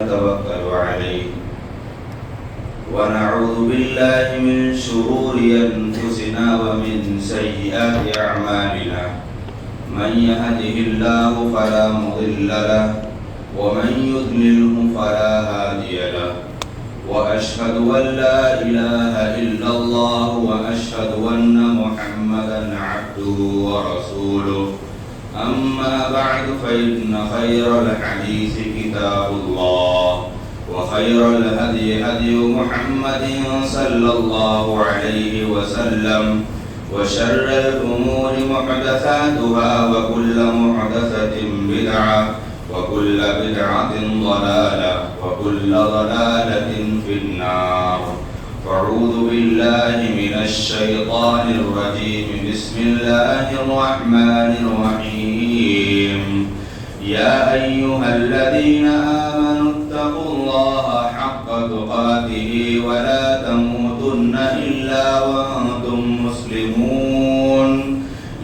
نتوكل عليه ونعوذ بالله من شرور أنفسنا ومن سيئات أعمالنا من يهده الله فلا مضل له ومن يضلله فلا هادي له وأشهد أن لا إله إلا الله وأشهد أن محمدا عبده ورسوله أما بعد فإن خير الحديث كتاب الله وخير الهدي هدي محمد صلى الله عليه وسلم وشر الأمور محدثاتها وكل محدثة بدعة وكل بدعة ضلالة وكل ضلالة في النار. أعوذ بالله من الشيطان الرجيم. بسم الله الرحمن الرحيم. يا أيها الذين آمنوا اتقوا الله حق تقاته ولا تموتن إلا وأنتم مسلمون.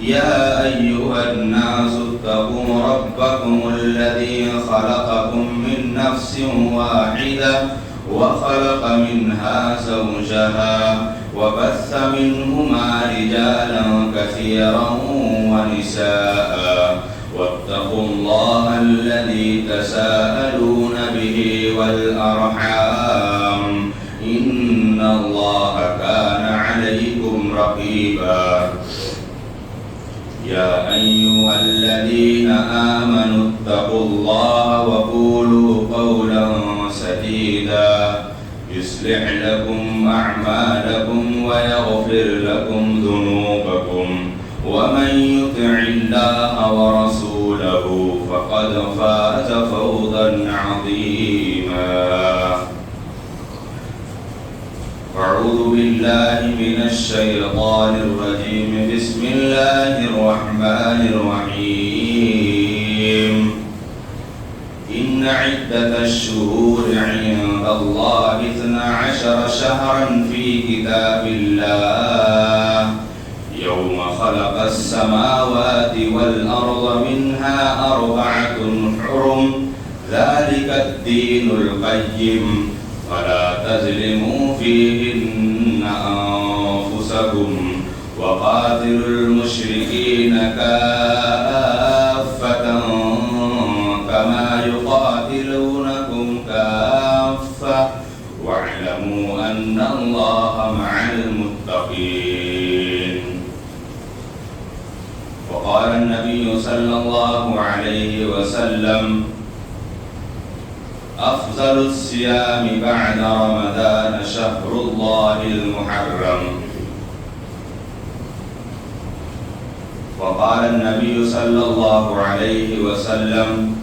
يا أيها الناس اتقوا ربكم الذي خلقكم من نفس واحدة وخلق منها زوجها وبث منهما رجالا كثيرا ونساء واتقوا الله الذي تساءلون به والأرحام إن الله كان عليكم رقيبا. يا أيها الذين آمنوا اتقوا الله وقولوا قولا سديدا يصلح لكم أعمالكم ويغفر لكم ذنوبكم ومن يطع الله ورسوله فقد فاز فوزا عظيما. أعوذ بالله من الشيطان الرجيم. بسم الله الرحمن الرحيم. إن عدة الشهور عند الله 12 شهرا في كتاب الله يوم خلق السماوات والأرض منها 4 حرم ذلك الدين القيم فلا تظلموا فيهن أنفسكم وقاتلوا المشركين كافة كما يقاتلونكم كافة واعلموا أن الله مع المتقين. وقال النبي صلى الله عليه وسلم أفضل الصيام بعد رمضان شهر الله المحرم. وقال النبي صلى الله عليه وسلم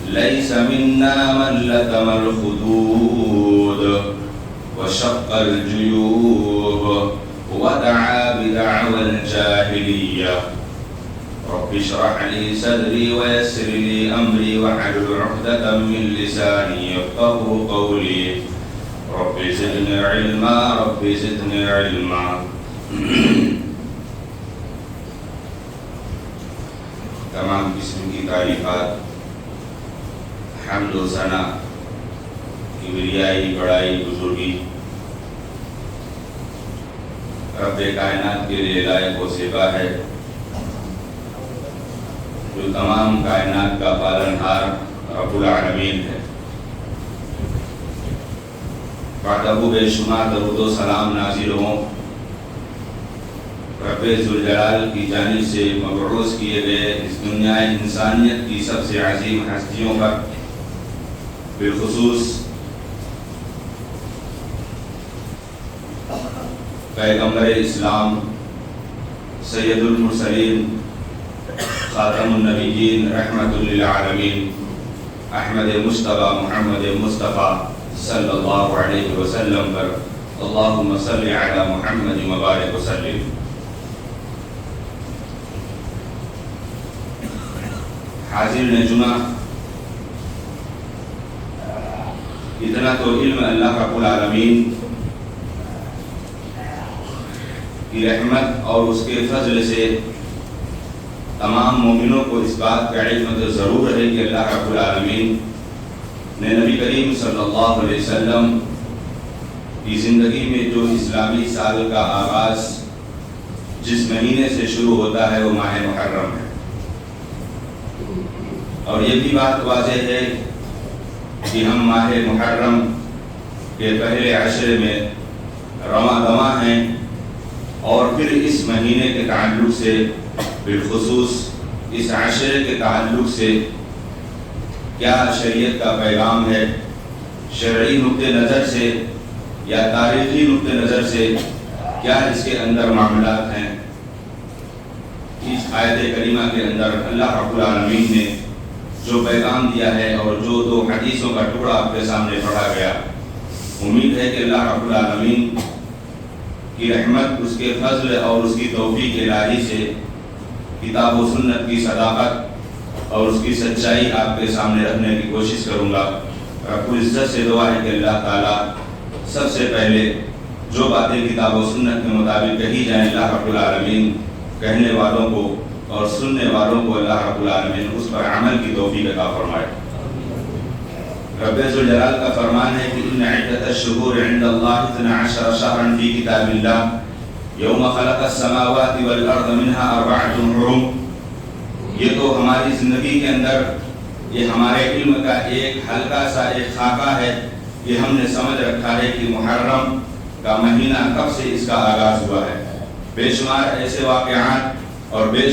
ليس منا من لتم الخدود وشق الجيوب ودعا بدعوى الجاهلية. رب اشرح لي صدري ويسر لي أمري واحلل عقدة من لساني يفقهوا قولي. رب زدني علما رب زدني علما. تمام قسم کی تعریفات حمد و ثنا کبریائی بڑائی بزرگی رب کائنات کے لیے لائق و زیبا ہے جو تمام کائنات کا پالنہار رب العالمین ہے. بعدہ بے شمار درود و سلام نازل ہوں رب ذوالجلال کی جانب سے مبعوث کیے گئے اس دنیا انسانیت کی سب سے عظیم ہستیوں پر، بالخصوص پیغمبر اسلام سید المرسلین خاتم النبیین رحمت للعالمین احمد مصطفیٰ محمد مصطفیٰ صلی اللہ علیہ وسلم پر اللہم صلی علی محمد مبارک وسلم. حاضر نجمہ، اتنا تو علم اللہ رب العالمین کی رحمت اور اس کے فضل سے تمام مومنوں کو اس بات کا علم تو ضرور ہے کہ اللہ رب العالمین نے نبی کریم صلی اللہ علیہ وسلم کی زندگی میں جو اسلامی سال کا آغاز جس مہینے سے شروع ہوتا ہے وہ ماہ محرم ہے، اور یہ بھی بات واضح ہے کہ ہم ماہ محرم کے پہلے عشرے میں رواں دواں ہیں، اور پھر اس مہینے کے تعلق سے بالخصوص اس عشرے کے تعلق سے کیا شریعت کا پیغام ہے، شرعی نقطہ نظر سے یا تاریخی نقطہ نظر سے کیا اس کے اندر معاملات ہیں۔ اس آیت کریمہ کے اندر اللہ رب العالمین نے جو پیغام دیا ہے اور جو دو حدیثوں کا ٹکڑا آپ کے سامنے پڑھا گیا، امید ہے کہ اللہ رب العالمین کی رحمت، اس کے فضل اور اس کی توفیق الہی سے کتاب و سنت کی صداقت اور اس کی سچائی آپ کے سامنے رکھنے کی کوشش کروں گا۔ رب العزت سے دعا ہے کہ اللہ تعالیٰ سب سے پہلے جو باتیں کتاب و سنت کے مطابق کہی جائیں، اللہ رب العالمین کہنے والوں کو اور سننے والوں کو اللہ رب العالمین اس پر عمل کی توفیق عطا فرمائے۔ رب ذوالجلال کا فرمان ہے کہ ان عدۃ الشہور عند اللہ 12 شہرا فی کتاب اللہ یوم خلق السماوات والارض منها 4 حرم۔ یہ تو ہماری زندگی کے اندر یہ ہمارے علم کا ایک ہلکا سا ایک خاکہ ہے، یہ ہم نے سمجھ رکھا ہے کہ محرم کا مہینہ کب سے اس کا آغاز ہوا ہے۔ بے شمار ایسے واقعات اور بے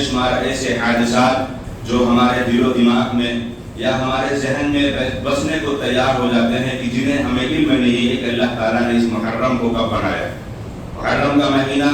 شمار ایسے حادثات جو ہمارے دل و دماغ میں یا ہمارے ذہن میں بسنے کو تیار ہو جاتے ہیں کہ جنہیں ہمیں علم نہیں ہے کہ اللہ تعالیٰ نے اس محرم کو کب بنایا۔ محرم کا مہینہ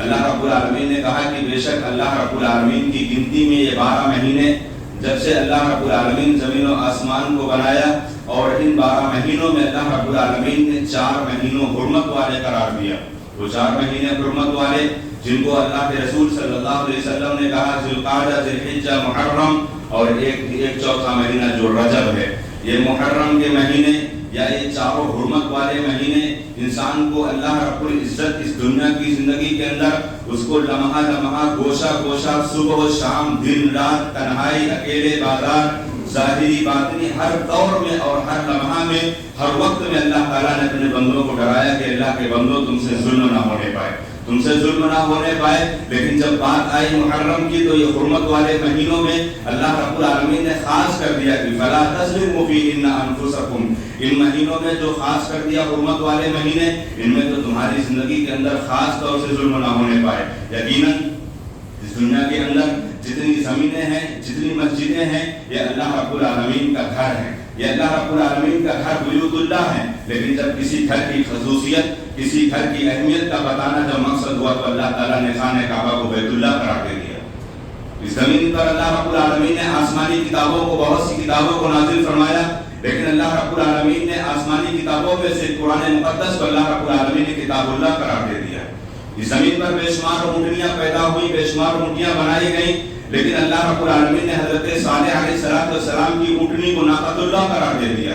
اللہ رب العالمین نے کہا کہ بے شک اللہ رب العالمین کی گنتی میں یہ 12 مہینے جب سے اللہ رب العالمین زمین و آسمان کو بنایا، اور ان 12 مہینوں میں اللہ رب العالمین نے 4 مہینوں حرمت والے قرار دیا۔ وہ 4 مہینے حرمت والے جن کو اللہ کے رسول صلی اللہ علیہ وسلم نے کہا ذوالقعدہ، ذوالحجہ، محرم، اور ایک چوتھا مہینہ جو رجب ہے۔ یہ محرم کے مہینے یا یہ چاروں حرمت والے مہینے انسان کو اللہ رب العزت اس دنیا کی زندگی کے اندر اس کو لمحہ لمحہ، گوشہ گوشہ، صبح و شام، دن رات، تنہائی، اکیلے، بازار، ظاہری باطنی، ہر دور میں اور ہر لمحہ میں، ہر وقت میں اللہ تعالیٰ نے اپنے بندوں کو ڈرایا کہ اللہ کے بندوں تم سے ظلم نہ ہونے پائے، تم سے ظلم نہ ہونے پائے۔ لیکن جب بات آئی محرم کی تو یہ حرمت والے مہینوں میں اللہ رب العالمین نے خاص کر دیا کہ فلا تظلموا فیہن انفسکم، ان مہینوں میں جو خاص کر دیا حرمت والے مہینے، ان میں تو تمہاری زندگی کے اندر خاص طور سے ظلم نہ ہونے پائے۔ یقیناً اس دنیا کے اندر جتنی زمینیں ہیں، جتنی مسجدیں ہیں، یہ اللہ رب العالمین کا گھر ہے، یہ اللہ رب العالمین کا گھر بیوت اللہ ہے۔ لیکن جب کسی گھر کی خصوصیت، کسی گھر کی اہمیت کا بتانا جب مقصد ہوا تو اللہ تعالیٰ نے خانہ کعبہ کو بیت اللہ قرار دے دیا۔ اس زمین پر اللہ رب العالمین نے آسمانی کتابوں کو، بہت سی کتابوں کو نازل فرمایا، لیکن اللہ رب العالمین نے آسمانی کتابوں میں سے قرآن مقدس کو اللہ رب العالمین نے کتاب اللہ قرار دے دیا۔ اس زمین پر بے شمار اونٹنیاں پیدا ہوئی، بے شمار اونٹیاں بنائی گئیں، لیکن اللہ رب العالمین نے حضرت صالح علیہ السلام کی اونٹنی کو ناقۃ اللہ قرار دے دیا۔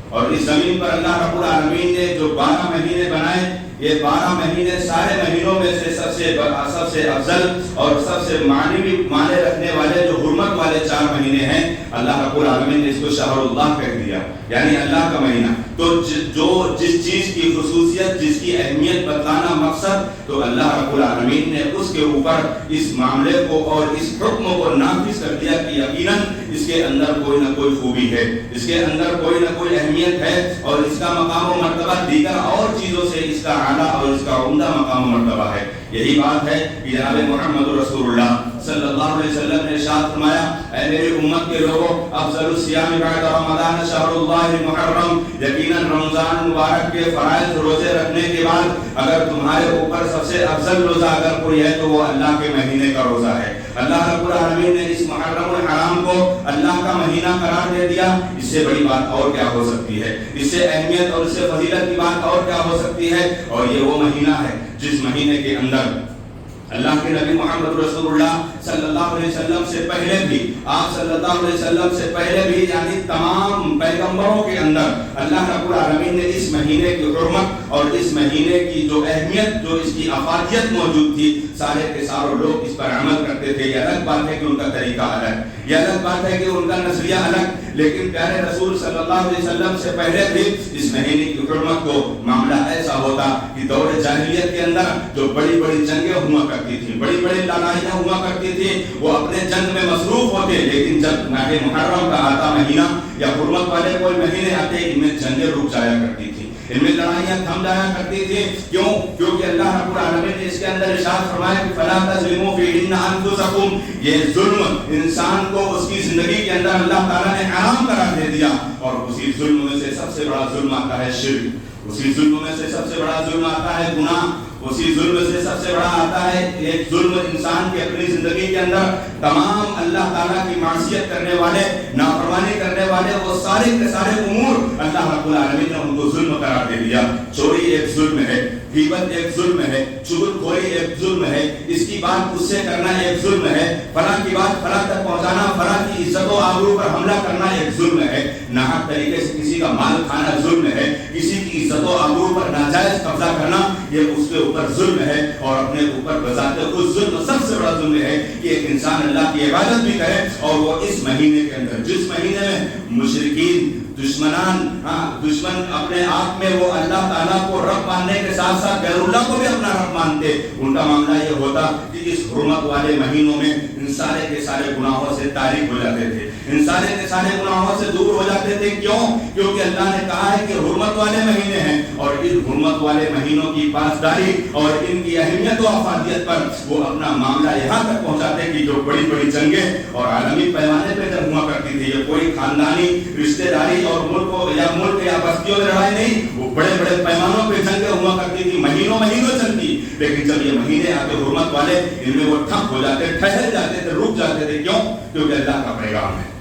اور اس زمین پر اللہ رب العالمین نے جو 12 مہینے بنائے، یہ 12 مہینے سارے مہینوں میں سے سب سے افضل اور سب سے معنی رکھنے والے جو حرمت والے 4 مہینے ہیں، اللہ رب العالمین نے اس کو شہر اللہ کہہ دیا، یعنی اللہ کا مہینہ۔ تو جو جس چیز کی خصوصیت، جس کی اہمیت بتلانا مقصد، تو اللہ رب العالمین نے اس کے اوپر اس معاملے کو اور اس حکم کو نافذ کر دیا کہ یقیناً اس کے اندر کوئی نہ کوئی خوبی ہے، اس کے اندر کوئی نہ کوئی اہمیت ہے، اور اس کا مقام و مرتبہ دیگر اور چیزوں سے اس کا اعلیٰ اور اس کا عمدہ مقام و مرتبہ ہے۔ یہی بات ہے کہ جناب محمد رسول اللہ صلی اللہ علیہ وسلم نے ارشاد فرمایا، اے میری امت کے لوگوں، افضل الصیام بعد رمضان شہر اللہ المحرم، یقیناً رمضان مبارک کے فرائض روزے رکھنے کے بعد اگر تمہارے اوپر سب سے افضل روزہ اگر کوئی ہے تو وہ اللہ کے مہینے کا روزہ ہے۔ اللہ رب العالمین نے اس محرم الحرام کو اللہ کا مہینہ قرار دے دیا، اس سے بڑی بات اور کیا ہو سکتی ہے، اس سے اہمیت اور اس سے فضیلت کی بات اور کیا ہو سکتی ہے۔ اور یہ وہ مہینہ ہے جس مہینے کے اندر اللہ کے نبی محمد رسول اللہ صلی اللہ علیہ وسلم سے پہلے بھی، آپ صلی اللہ علیہ وسلم سے پہلے بھی، یعنی تمام پیغمبروں کے اندر اللہ رب العالمین نے اس مہینے کی حرمت اور اس مہینے کی جو اہمیت، جو اس کی افادیت موجود تھی، سارے کے سارے لوگ اس پر عمل کرتے تھے۔ یہ الگ بات ہے کہ ان کا طریقہ الگ، یہ الگ بات ہے کہ ان کا نظریہ الگ، لیکن پیارے رسول صلی اللہ علیہ وسلم سے پہلے بھی اس مہینے کی حرمت کو معاملہ ایسا ہوتا کہ دور جاہلیت کے اندر جو بڑی بڑی جنگیں ہوا کرتی تھیں، بڑی بڑی لڑائیاں ہوا کرتی تھیں، وہ اپنے جنگ میں مصروف ہوتے، لیکن جب ماہ محرم کا آتا مہینہ یا حرمت والے کوئی مہینے آتے، ان میں جنگیں رک جایا کرتی تھی، ان میں لڑائیاں تھم جایا کرتی تھی۔ کیوں؟ کیونکہ اللہ رب العالمین نے اس کے اندر ارشاد فرمایا کہ فلا تظلموا فیہن انفسکم، یہ ظلم انسان کو اس کی زندگی کے اندر اللہ تعالیٰ نے حرام قرار دے دیا، اور اسی ظلم میں سے سب سے بڑا ظلم آتا ہے شرک، اسی ظلم میں سے سب سے بڑا ظلم آتا ہے گناہ، اسی ظلم سے سب سے بڑا آتا ہے ایک ظلم انسان کی اپنی زندگی کے اندر تمام اللہ تعالیٰ کی معصیت کرنے والے، نافرمانی کرنے والے، وہ سارے کے سارے امور اللہ رب العالمین نے ان کو ظلم قرار دے دیا۔ چوری ایک ظلم ہے، غیبت ایک ظلم ہے، چغل خوری ایک ظلم ہے، اس کی بات اس سے کرنا ایک ظلم ہے، فلاں کی بات فلاں تک پہنچانا، فلاں کی عزت و آبرو پر حملہ کرنا ایک ظلم ہے، ناحق طریقے سے کسی کا مال کھانا ظلم ہے، کسی کی عزت و آبرو پر ناجائز قبضہ کرنا یہ اس کے اوپر ظلم ہے، اور اپنے اوپر بذات خود ظلم سب سے بڑا ظلم ہے کہ ایک انسان اللہ کی عبادت بھی کرے اور وہ اس مہینے کے اندر، جس مہینے میں مشرکین دشمن اپنے آپ میں وہ اللہ تعالیٰ کو رب ماننے کے ساتھ ساتھ غیر اللہ کو بھی اپنا رب مانتے، ان کا معاملہ یہ ہوتا کہ اس حرمت والے مہینوں میں ان سارے کے سارے گناہوں سے تاریک ہو جاتے تھے، ان سارے کے سارے گناہوں سے دور ہو جاتے تھے۔ کیوں؟ کیونکہ اللہ نے کہا ہے کہ حرمت والے مہینے ہیں، اور ان حرمت والے مہینوں کی پاسداری اور ان کی اہمیت و افادیت پر وہ اپنا معاملہ یہاں تک پہنچاتے کہ جو بڑی بڑی جنگیں اور عالمی پیمانے پہ جب ہوا کرتی تھی، یہ کوئی خاندانی رشتہ داری اور ملک یا بستیوں میں لڑائی نہیں، وہ بڑے بڑے پیمانوں پہ جنگیں ہوا کرتی تھی، مہینوں چلتی، لیکن جب یہ مہینے آتے حرمت والے، ان میں وہ ٹھپ ہو جاتے، ٹھہر جاتے تھے، رک جاتے تھے۔ کیوں؟ کیونکہ اللہ کا پیغام ہے،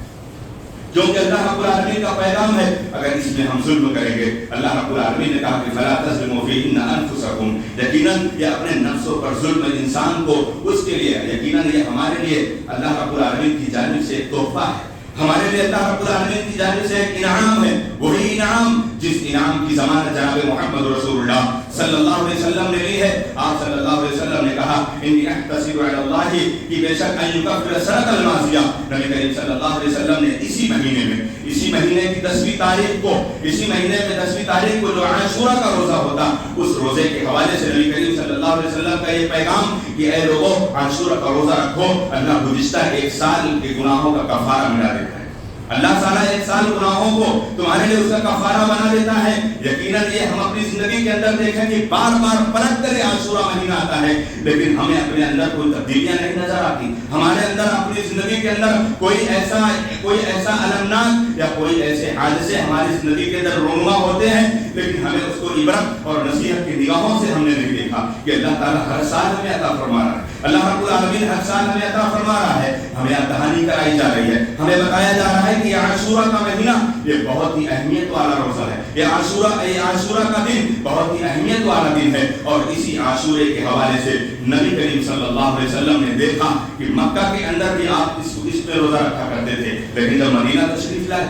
کیونکہ اللہ رب العالمین کا پیغام ہے۔ اگر اس میں ہم ظلم کریں گے، اللہ رب العالمین نے کہا کہ فلا تظلموا فیہن انفسکم، یقیناً یہ اپنے نفسوں پر ظلم انسان کو، اس کے لیے یقیناً یہ ہمارے لیے اللہ رب العالمین کی جانب سے ایک تحفہ ہے، ہمارے لیے اللہ رب العالمین کی جانب سے ایک انعام ہے، وہی انعام جس انعام کی ضمانت جناب محمد رسول اللہ صلی اللہ علیہ وسلم نے لی ہے۔ آپ صلی اللہ علیہ وسلم نے کہا انی احتسب علی اللہ کہ بے شک ان یکفر سنۃ الماضیہ، نبی کریم صلی اللہ علیہ وسلم نے اسی مہینے میں، اسی مہینے کی 10ویں تاریخ کو، اسی مہینے میں 10ویں تاریخ کو جو عاشورہ کا روزہ ہوتا، اس روزے کے حوالے سے نبی کریم صلی اللہ علیہ وسلم کا یہ پیغام کہ اے لوگوں عاشورہ کا روزہ رکھو، اللہ گزشتہ ایک سال کے گناہوں کا کفارہ ملا دیتا ہے، اللہ تعالیٰ ایک سال گناہوں کو تمہارے لیے اس کا کفارہ بنا دیتا ہے۔ یقیناً یہ ہم اپنی زندگی کے اندر دیکھیں کہ بار بار پلٹ کر عاشورہ مہینہ آتا ہے، لیکن ہمیں اپنے اندر کوئی تبدیلیاں نہیں نظر آتی، ہمارے اندر اپنی زندگی کے اندر کوئی ایسا المناک یا کوئی ایسے حادثے ہماری زندگی کے اندر رونما ہوتے ہیں، لیکن ہمیں اس کو عبرت اور نصیحت کی نگاہوں سے ہم نے نہیں دیکھا کہ اللہ تعالیٰ ہر سال ہمیں عطا فرما رہا ہے، اللہ رب العالمین ہر سال ہمیں عطا فرما رہا ہے، ہمیں دہانی کرائی جا رہی ہے، ہمیں بتایا جا رہا ہے کہ یہ عاشورہ کا مہینہ یہ بہت ہی اہمیت والا روزہ ہے، یہ عاشورہ کا دن بہت ہی اہمیت والا دن ہے، اور اسی عاشورے کے حوالے سے نبی کریم صلی اللہ علیہ وسلم نے دیکھا کہ مکہ کے اندر بھی آپ اس پہ روزہ رکھا کرتے تھے، لیکن جب مدینہ تشریف لائے،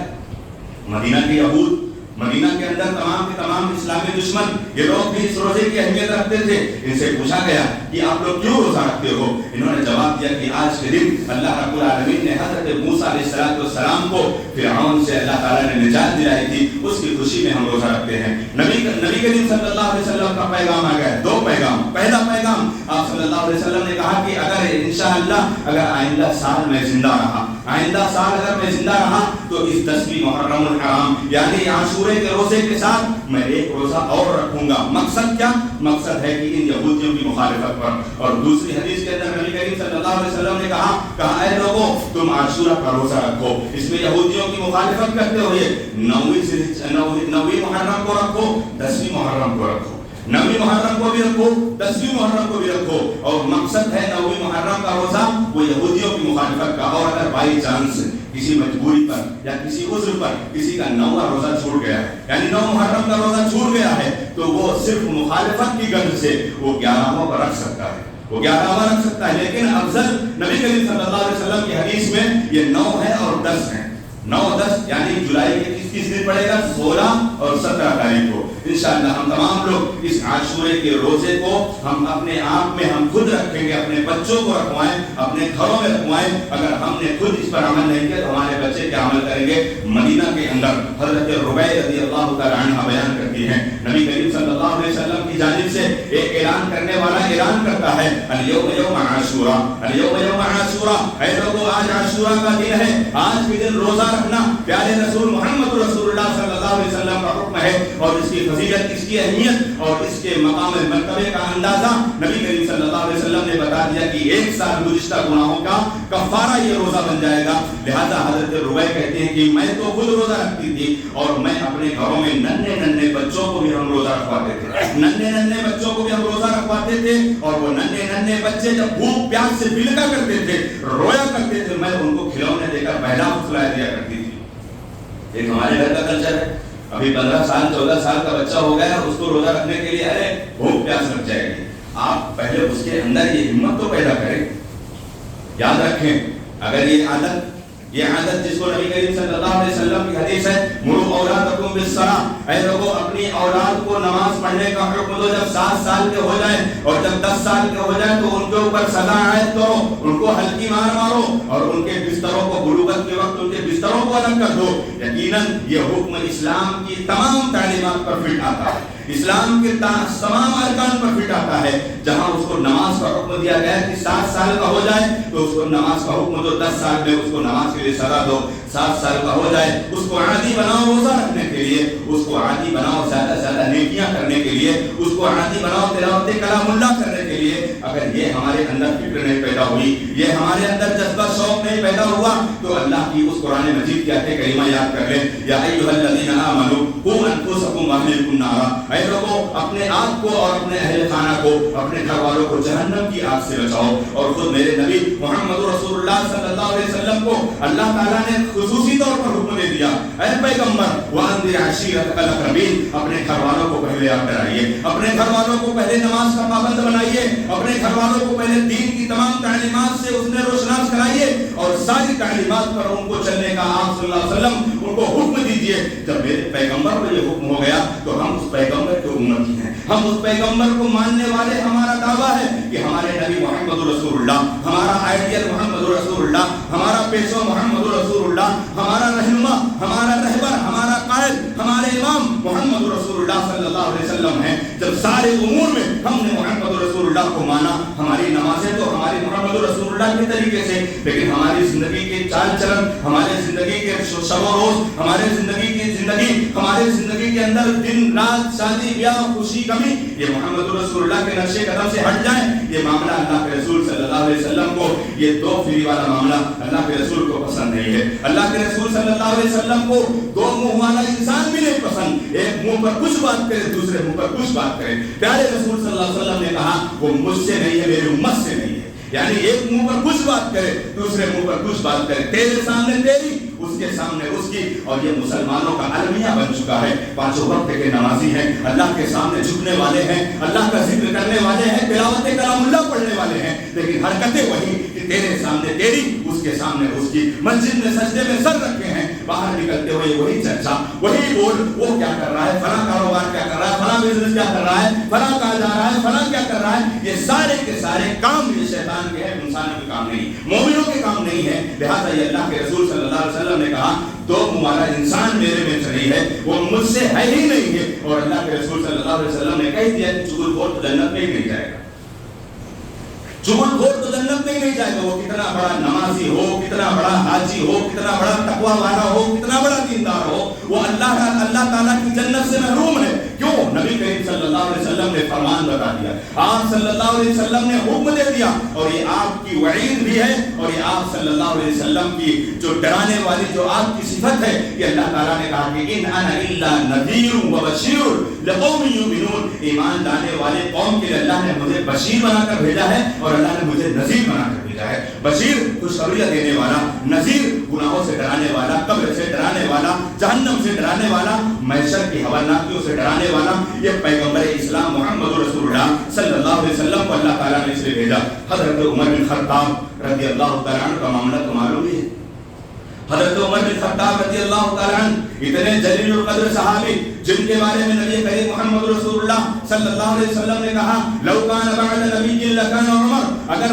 مدینہ کے یہود، مدینہ کے اندر تمام کے تمام اسلامی دشمن یہ لوگ بھی اس روزے کی اہمیت رکھتے تھے، ان سے پوچھا گیا کہ آپ لوگ کیوں روزہ رکھتے ہو؟ انہوں نے جواب دیا کہ آج کے دن اللہ رب العالمین نے حضرت موسیٰ علیہ السلام کو فرعون سے اللہ تعالیٰ نے نجات دلائی تھی، اس کی خوشی میں ہم روزہ رکھتے ہیں۔ نبی کریم صلی اللہ علیہ وسلم کا پیغام آ گیا، دو پیغام۔ پہلا پیغام آپ صلی اللہ علیہ وسلم نے کہا کہ اگر انشاءاللہ اگر آئندہ سال میں زندہ رہا، آئندہ سال اگر میں زندہ رہا تو اس 10ویں محرم الحرام یعنی عاشورے کے روزے کے ساتھ میں ایک روزہ اور رکھوں گا۔ مقصد کیا؟ مقصد ہے کہ ان یہودیوں کی مخالفت پر۔ اور دوسری حدیث کے اندر نبی کریم صلی اللہ علیہ وسلم نے کہا اے لوگوں تم عاشورہ کا روزہ رکھو، اس میں یہودیوں کی مخالفت کرتے ہوئے 9ویں محرم کو رکھو، 10ویں محرم کو رکھو، 9ویں محرم کو بھی رکھو، 10ویں محرم کو بھی رکھو، اور مقصد ہے 9ویں محرم کا روزہ وہ یہودیوں کی مخالفت کا۔ اور اگر بائی چانس کسی مجبوری پر یا کسی عذر پر کسی کا 9واں روزہ چھوٹ گیا ہے، یعنی 9 محرم کا روزہ چھوٹ گیا ہے، تو وہ صرف مخالفت کی غرض سے وہ 11واں پر رکھ سکتا ہے، وہ 11واں رکھ سکتا ہے، لیکن افضل نبی کریم صلی اللہ علیہ وسلم کی حدیث میں یہ 9 ہے اور 10 ہے، 9, 10 یعنی جولائی کے کس دن پڑے گا؟ 16 اور 17 تاریخ کو انشاءاللہ ہم تمام لوگ اس عاشورے کے روزے کو ہم اپنے آپ میں ہم خود رکھیں گے، اپنے بچوں کو رکھوائیں، اپنے گھروں میں رکھوائیں۔ اگر ہم نے خود اس پر عمل نہیں کیا تو ہمارے بچے کیا عمل کریں گے؟ مدینہ کے اندر حضرت ربیع رضی اللہ تعالی عنہ بیان کرتی ہیں، نبی کریم صلی اللہ علیہ وسلم کی جانب سے ایک اعلان کرنے والا اعلان کرتا ہے، الیوم یوم عاشورہ، الیوم یوم عاشورہ، اے لوگوں آج عاشورہ کا دن ہے، آج کے دن روزہ رکھنا پیارے رسول محمد رسول اللہ صلی اللہ علیہ وسلم کا حکم ہے، اور اس کی فضیلت، اس کی اہمیت اور اس کے مقام مرتبے کا اندازہ نبی کریم صلی اللہ علیہ وسلم نے بتا دیا کہ 1 سال گزشتہ گناہوں کا کفارہ یہ روزہ بن جائے گا۔ لہذا حضرت ربیع کہتے ہیں کہ میں تو خود روزہ رکھتی تھی اور میں اپنے گھروں میں ننھے بچوں کو بھی ہم روزہ رکھواتے تھے، ننھے بچوں کو بھی ہم روزہ رکھواتے تھے، اور وہ ننھے بچے جب بھوک پیاس سے بلکا کرتے تھے، رویا کرتے تھے، میں ان کو کھلونے دے کر پہلا فسلا دیا کرتی تھی۔ ایک ہمارے گھر کا کلچر ہے، ابھی 15 سال 14 سال کا بچہ ہو گیا ہے، اس کو روزہ رکھنے کے لیے ارے بھوک پیاس لگ جائے گی، آپ پہلے اس کے اندر یہ ہمت تو پیدا کریں۔ یاد رکھیں اگر یہ عادت جس کو نبی کریم صلی اللہ علیہ وسلم کی حدیث ہے، مروا اولادکم بالصلاۃ، اے لوگوں اپنی اولاد کو نماز پڑھنے کا حکم دو، جب 7 سال کے ہو جائیں اور جب 10 سال کے ہو جائیں تو ان کے اوپر سزا عائد کرو، ان کو ہلکی مار مارو اور ان کے بستروں کو بلوغت کے وقت ان کے بستروں کو الگ کر دو۔ یقیناً یہ حکم اسلام کی تمام تعلیمات پر فٹ آتا ہے، اسلام کے تمام ارکان پر فٹ آتا ہے۔ جہاں اس کو نماز کا حکم دیا گیا کہ 7 سال کا ہو جائے تو اس کو نماز کا حکم دو، 10 سال میں اس کو نماز کے لیے سزا دو، 7 سال کا ہو جائے اس کو عادی بناؤ روزہ رکھنے کے لیے، اس کو عادی بناؤ زیادہ سے زیادہ نیکیاں کرنے کے لیے، اس کو عادی بناؤ تلاوت کلام اللہ کرنے کے لیے۔ اگر یہ ہمارے اندر فکر نہیں پیدا ہوئی، یہ ہمارے اندر جذبہ شوق نہیں پیدا ہوا تو اللہ کی اس قرآن مجید کی آیت کریمہ یاد کر لیں، یا ایھا الذین آمنوا قوا انفسکم واہلیکم نارا، اے لوگوں اپنے آپ کو اور اپنے اہل خانہ کو، اپنے گھر والوں کو جہنم کی آگ سے بچاؤ۔ اور خود میرے نبی محمد رسول اللہ صلی اللہ علیہ وسلم کو اللہ تعالیٰ نے خصوصی طور پر حکم دے دیا، اے پیغمبر وانذر عشیرتک الاقربین، اپنے گھر والوں کو پہلے آپ ڈرائیے، اپنے گھر والوں کو پہلے نماز کا پابند بنائیے، اپنے گھر والوں کو پہلے دین کی تمام تعلیمات سے اس نے روشناس کرائیے اور ساری تعلیمات پر ان کو چلنے کا آپ صلی اللہ علیہ وسلم ان کو حکم دیجیے۔ جب میرے پیغمبر کو یہ حکم ہو گیا تو ہم اس پیغمبر کے امتی ہیں، ہم اس پیغمبر کو ماننے والے، ہمارا دعویٰ ہے کہ ہمارے نبی محمد رسول اللہ، ہمارا آئیڈیل محمد رسول اللہ، ہمارا پیشوا محمد رسول اللہ، ہمارا رہنما، ہمارا رہبر، ہمارا قائد، ہمارے امام محمد رسول اللہ صلی اللہ علیہ وسلم ہیں۔ جب سارے امور میں ہم نے محمد رسول اللہ کو مانا، ہماری نمازیں تو ہماری محمد رسول اللہ کے طریقے سے، لیکن ہماری زندگی کے چال چلن، ہمارے زندگی کے شب و روز، ہمارے زندگی کی زندگی، ہمارے زندگی کے اندر دن رات، شادی بیاہ، خوشی غمی، یہ محمد رسول اللہ کے نقشے قدم سے ہٹ جائیں، یہ معاملہ اللہ کے رسول صلی اللہ علیہ وسلم کو، یہ دو فری والا معاملہ اللہ کے رسول کو پسند نہیں ہے۔ اللہ کے رسول صلی اللہ علیہ وسلم کو دو منہ والا انسان بھی نہیں پسند، ایک منہ پر کچھ بات کرے دوسرے منہ پر کچھ بات کرے۔ پیارے رسول صلی اللہ علیہ وسلم نے کہا وہ مجھ سے نہیں ہے، میری امت سے نہیں ہے، یعنی ایک منہ پر کچھ بات کرے دوسرے منہ پر کچھ بات کرے، تیرے سامنے تیری، اس کے سامنے اس کی۔ اور یہ مسلمانوں کا المیہ بن چکا ہے، پانچوں وقت کے نمازی ہیں، اللہ کے سامنے جھکنے والے ہیں، اللہ کا ذکر کرنے والے ہیں، تلاوت کلام اللہ پڑھنے والے ہیں، لیکن حرکتیں وہی کہ تیرے سامنے تیری، اس کے سامنے اس کی۔ مسجد میں سجدے میں سر رکھے ہیں، باہر نکلتے ہوئے وہی چرچا، وہی بول، وہ کیا کر رہا ہے، فلاں کاروبار کیا کر رہا ہے، فلاں بزنس کیا کر رہا ہے، فلاں کہاں جا رہا ہے، فلاں کیا کر رہا ہے۔ یہ سارے کے سارے کام یہ شیطان کے ہیں، انسانوں کے کام نہیں، مومنوں کے کام نہیں ہے۔ لہٰذا یہ اللہ کے رسول صلی اللہ علیہ وسلم نے کہا دو منہ والا انسان میرے میں سے نہیں ہے، وہ مجھ سے ہے ہی نہیں ہے۔ اور اللہ کے رسول صلی اللہ علیہ وسلم نے کہہ دیا کہ چغل خور تو جنت میں ہی نہیں جائے گا، چغل خور تو جنت میں ہی نہیں جائے گا، وہ کتنا بڑا نمازی ہو، کتنا بڑا حاجی ہو، کتنا بڑا تقوی والا ہو، کتنا بڑا دیندار ہو، وہ اللہ تعالیٰ کی جنت سے محروم ہے۔ کیوں؟ نبی کریم صلی اللہ علیہ وسلم نے فرمان بتا دیا، آپ صلی اللہ علیہ وسلم نے حکم دے دیا، اور یہ آپ کی وعید بھی ہے، اور یہ آپ صلی اللہ علیہ وسلم کی جو ڈرانے والی جو آپ کی صفت ہے کہ اللہ تعالیٰ نے کہا کہ ان انا الا نذیر و بشیر لقوم یؤمنون، ایمان لانے والے قوم کے لیے اللہ نے مجھے بشیر بنا کر بھیجا ہے اور اللہ نے مجھے نذیر بنا کر بھیجا ہے۔ بشیر خوشخبریاں دینے والا، نذیر گناہوں سے ڈرانے والا، قبر سے ڈرانے والا، جہنم سے ڈرانے والا، محشر کی ہولناکیوں سے ڈرانے والا۔ یہ پیغمبر اسلام محمد رسول اللہ صلی اللہ علیہ وسلم کو اللہ تعالیٰ نے اس لیے بھیجا۔ حضرت عمر بن خطاب رضی اللہ تعالیٰ عنہ کا معاملہ تو معلوم ہی ہے، حضرت عمر بن خطاب رضی اللہ تعالیٰ عنہ اتنے جلیل القدر صحابی جن کے بارے میں نبی کریم محمد رسول اللہ صلی اللہ علیہ وسلم نے کہا لو کان بعد نبی لکان عمر، اگر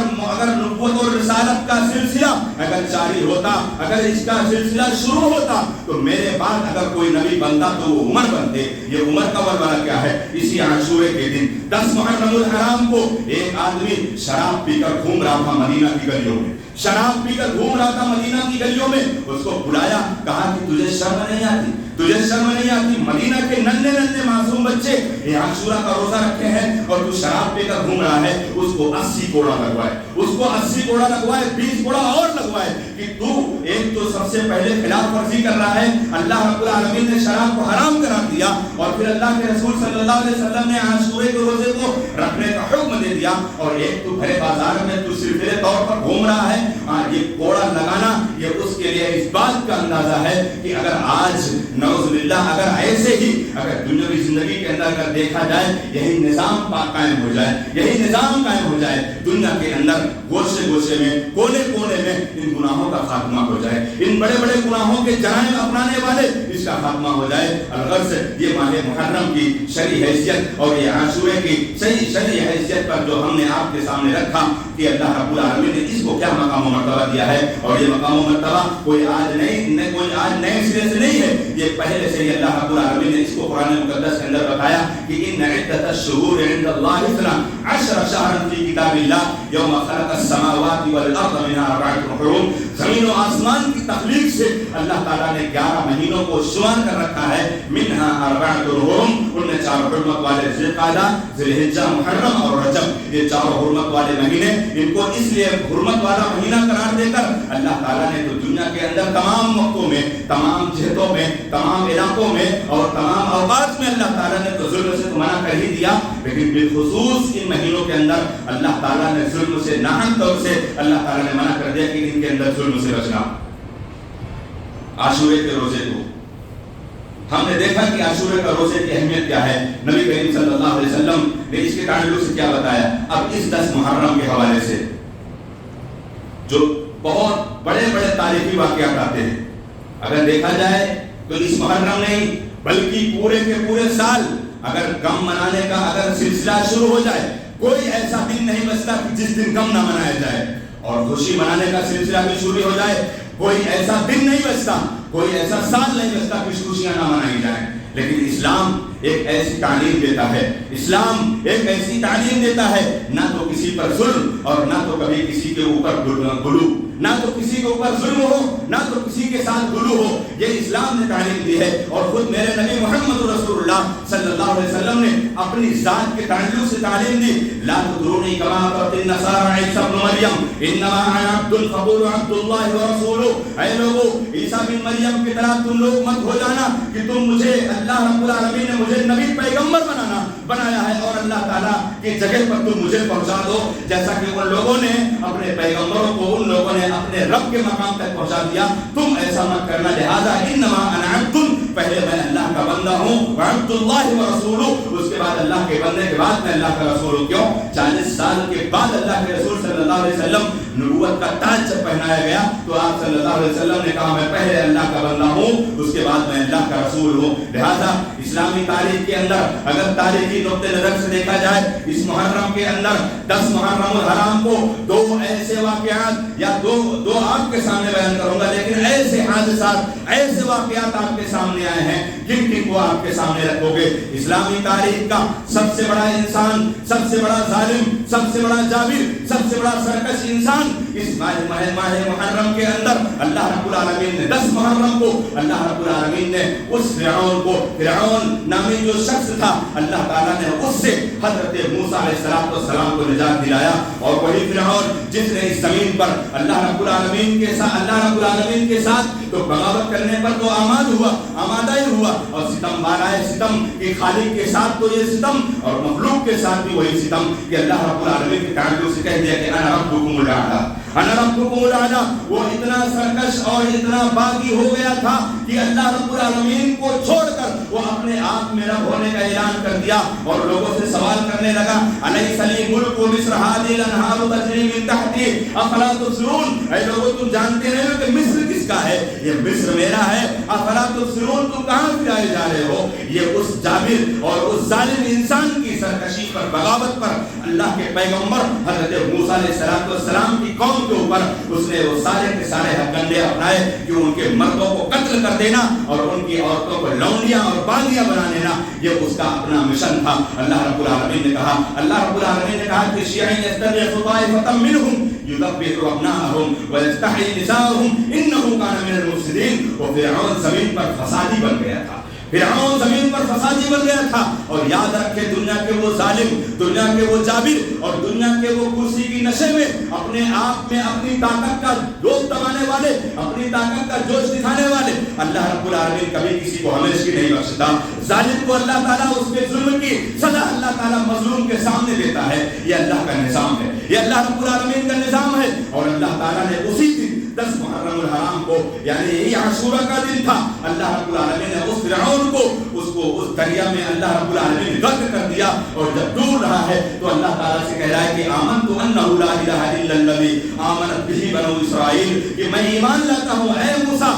نبوت اور رسالت کا سلسلہ اگر جاری ہوتا، اگر اس کا سلسلہ شروع ہوتا تو میرے بعد اگر کوئی نبی بنتا تو وہ عمر بنتے۔ یہ عمر کا ورثہ کیا ہے؟ اسی عاشورے کے دن 10 محرم الحرام کو ایک آدمی شراب پی کر گھوم رہا تھا مدینہ کی گلیوں میں، شراب پی کر گھوم رہا تھا مدینہ کی گلیوں میں، اس کو بلایا، کہا کہ تجھے شرم نہیں آتی، تجھے شرم نہیں آتی؟ مدینہ کے ننھے ننھے معصوم بچے یہ عاشورہ کا روزہ رکھے ہیں اور تو شراب پی کر گھوم رہا ہے، اس کو 80 کوڑا لگوائے، اس کو 80 کوڑا لگوائے، 20 کوڑا اور لگوائے کہ تو ایک تو سب سے پہلے خلاف ورزی کر رہا ہے، اللہ رب العالمین نے شراب کو حرام قرار دیا، اور پھر اللہ کے رسول صلی اللہ علیہ وسلم نے عاشورے کے روزے کو رکھنے کا حکم دے دیا، اور ایک تو بھرے بازار میں تو سلسلے طور پر گھوم رہا ہے۔ یہ کوڑا لگانا یہ اس کے لیے اس بات کا اندازہ ہے کہ اگر آج نعوذ باللہ اگر ایسے ہی اگر دنیاوی زندگی کے اندر اگر دیکھا جائے یہی نظام قائم ہو جائے، یہی نظام قائم ہو جائے دنیا کے اندر، گوشے گوشے میں، کونے کونے میں ان گناہوں کا خاتمہ ہو جائے، ان بڑے بڑے گناہوں کے جرائم اپنانے والے اس کا خاتمہ ہو جائے۔ الغرض یہ ماہ محرم کی شرعی حیثیت اور یہ عاشورے کی صحیح شرعی حیثیت پر جو ہم نے آپ کے سامنے رکھا کہ اللہ رب العالمین نے اس کو کیا مقام و مرتبہ دیا ہے، اور یہ مقام و مرتبہ کوئی آج نئے سرے سے نہیں ہے، یہ پہلے سے ہی اللہ رب العالمین نے اس کو قرآن مقدس کے اندر بتایا کہ ان عدت الشہور عند اللہ 12 شہرا فی کتاب اللہ یوم خلق السماوات والارض منها 4 حرم۔ زمین و آسمان کی تخلیق سے اللہ تعالیٰ نے 11 مہینوں کو شمار کر رکھا ہے، منها 4 حرم، ان میں 4 حرمت والے ذی القعدہ، ذی الحجہ، محرم اور رجب، یہ 4 حرمت والے مہینے، ان کو اس لیے حرمت والا مہینہ قرار دے کر اللہ تعالیٰ نے تو دنیا کے اندر تمام وقتوں میں، تمام جہتوں میں، تمام علاقوں میں اور تمام اوقات میں اللہ تعالیٰ نے تو ظلم سے منع کر ہی دیا، لیکن بالخصوص ان مہینوں کے اندر اللہ تعالیٰ نے ظلم سے ناحق طور سے اللہ تعالیٰ نے منع کر دیا کہ ان کے اندر ظلم سے بچنا۔ عاشورے کے روزے کو ہم نے دیکھا کہ عاشورے کا روزے کی اہمیت کیا ہے، نبی کریم صلی اللہ علیہ وسلم نے اس کے تعلق سے کیا بتایا۔ اب اس 10 محرم کے حوالے سے جو بہت بڑے بڑے تاریخی واقعات آتے ہیں، اگر دیکھا جائے تو اس محرم نہیں بلکہ پورے کے پورے سال اگر غم منانے کا اگر سلسلہ شروع ہو جائے، کوئی ایسا دن نہیں بچتا کہ جس دن غم نہ منایا جائے، اور خوشی منانے کا سلسلہ بھی شروع ہو جائے، کوئی ایسا دن نہیں بچتا، کوئی ایسا سال نہیں بچتا کہ خوشیاں نہ منائی جائیں۔ لیکن اسلام ایک ایسی تعلیم دیتا ہے، اسلام ایک ایسی تعلیم دیتا ہے، نہ تو کسی پر ظلم اور نہ تو کبھی کسی کے اوپر غلو، نہ تو کسی کے اوپر ظلم ہو نہ تو کسی کے ساتھ غلو ہو، یہ اسلام نے تعلیم دی ہے۔ اور خود میرے نبی محمد رسول اللہ صلی اللہ علیہ وسلم نے اپنی ذات کے تعلق سے تعلیم دی، لا تطرونی کما اطرت النصارى عیسی ابن مریم انما انا عبد فقولوا عبد اللہ ورسولہ۔ اے لوگو، عیسیٰ بن مریم کی طرح تم لوگ مت ہو جانا کہ تم مجھے اللہ رب العالمین نے مجھے نبی پیغمبر بنایا ہے اور اللہ تعالیٰ کی جگہ پر تم مجھے پہنچا دو، جیسا کہ ان لوگوں نے اپنے پیغمبروں کو ان لوگوں نے اپنے رب کے مقام تک پہنچا دیا، تم ایسا مت کرنا۔ لہذا انما انا عبد، پہلے میں اللہ کا بندہ ہوں، وعبد اللہ ورسولہ، اس کے بعد اللہ کے بندے کے بعد میں اللہ کا رسول ہوں۔ کیوں؟ 40 سال کے بعد اللہ کے رسول صلی اللہ علیہ وسلم نبوت کا تاج جب پہنایا گیا تو آپ صلی اللہ علیہ وسلم نے کہا میں پہلے اللہ کا بندہ ہوں، اس کے بعد میں اللہ کا رسول ہوں۔ لہذا اسلامی تاریخ کے اندر اگر تاریخی نقطہ نظر سے دیکھا جائے، اس محرم کے اندر 10 محرم الحرام کو 2 ایسے واقعات یا دو آپ کے سامنے بیان کروں گا، لیکن ایسے حادثات، ایسے واقعات آپ کے سامنے آئے ہیں جن کو آپ کے سامنے رکھو گے۔ اسلامی تاریخ کا سب سے بڑا انسان، سب سے بڑا ظالم، سب سے بڑا جابر، سب سے بڑا سرکش انسان اس ماہ محرم کے اندر اللہ رب العالمین نے 10 محرم کو اللہ رب العالمین نے اس فرعون نامی جو شخص تھا، اللہ تعالیٰ نے اس سے حضرت موسیٰ علیہ السلام کو نجات دلایا، اور وہی فرعون جس نے اس زمین پر اللہ رب العالمین کے ساتھ تو بغاوت کرنے پر تو آمادہ ہی ہوا، اور ستم بالائے ستم کہ خالق کے ساتھ تو یہ ستم اور مخلوق کے ساتھ بھی وہی ستم کہ اللہ رب العالمین کے تعلق سے کہہ دیا کہ انا ربکم الاعلی، انا ربکم الاعلی۔ وہ اتنا سرکش اور اتنا باغی ہو گیا تھا کہ اللہ رب العالمین کو چھوڑ کر وہ اپنے آپ میں رب ہونے کا اعلان کر دیا، اور لوگوں سے سوال کرنے لگا الیس لی ملک مصر هذه الانہار تجری من تحتی افلا تبصرون۔ اے لوگوں، تم جانتے نہیں ہو کہ مصر کس کس کا ہے؟ یہ مصر میرا ہے، افلا تبصرون، تم کہاں پھرائے جا رہے ہو؟ یہ اس جابر اور اس ظالم انسان کی سرکشی پر، بغاوت پر اللہ کے پیغمبر حضرت موسیٰ علیہ السلام کی قوم کے اوپر اس نے وہ سارے کے سارے ہتھکنڈے اپنائے کہ ان کے مردوں کو قتل کر دینا اور ان کی عورتوں کو لونڈیاں اور باندیاں بنا لینا، یہ اس کا اپنا مشن تھا۔ اللہ رب العالمین نے کہا کہ شیعی یستضعف طائفة منهم یذبح ابناءهم ویستحیی نساءهم انه کان من المفسدین۔ وہ فرعون زمین پر فسادی بن گیا تھا، فرعون زمین پر فسادی بن گیا تھا۔ اور یاد رکھے دنیا کے وہ ظالم، دنیا کے وہ جابر اور دنیا کے وہ کرسی کی نشے میں اپنے آپ میں اپنی طاقت کا جوش دبانے والے، اپنی طاقت کا جوش دکھانے والے، اللہ رب العالمین کبھی کسی کو ہمیشہ نہیں بخشتا۔ ظالم کو اللہ تعالیٰ اس کے ظلم کی سزا اللہ تعالیٰ مظلوم کے سامنے دیتا ہے۔ یہ اللہ کا نظام ہے، یہ اللہ رب العالمین کا نظام ہے۔ اور اللہ تعالیٰ نے اسی دن 10 محرم الحرام کو، یعنی یہی عاشورہ کا دن تھا، اللہ رب العالمین نے اس فرعون کو اس دریا میں اللہ رب العالمین نے غرق کر دیا۔ اور جب ڈوب رہا ہے تو اللہ تعالیٰ سے کہہ رہا ہے کہ آمنت انہ لا الہ الا الذی آمنت بہ بنو اسرائیل، کہ میں ایمان لاتا ہوں اے موسیٰ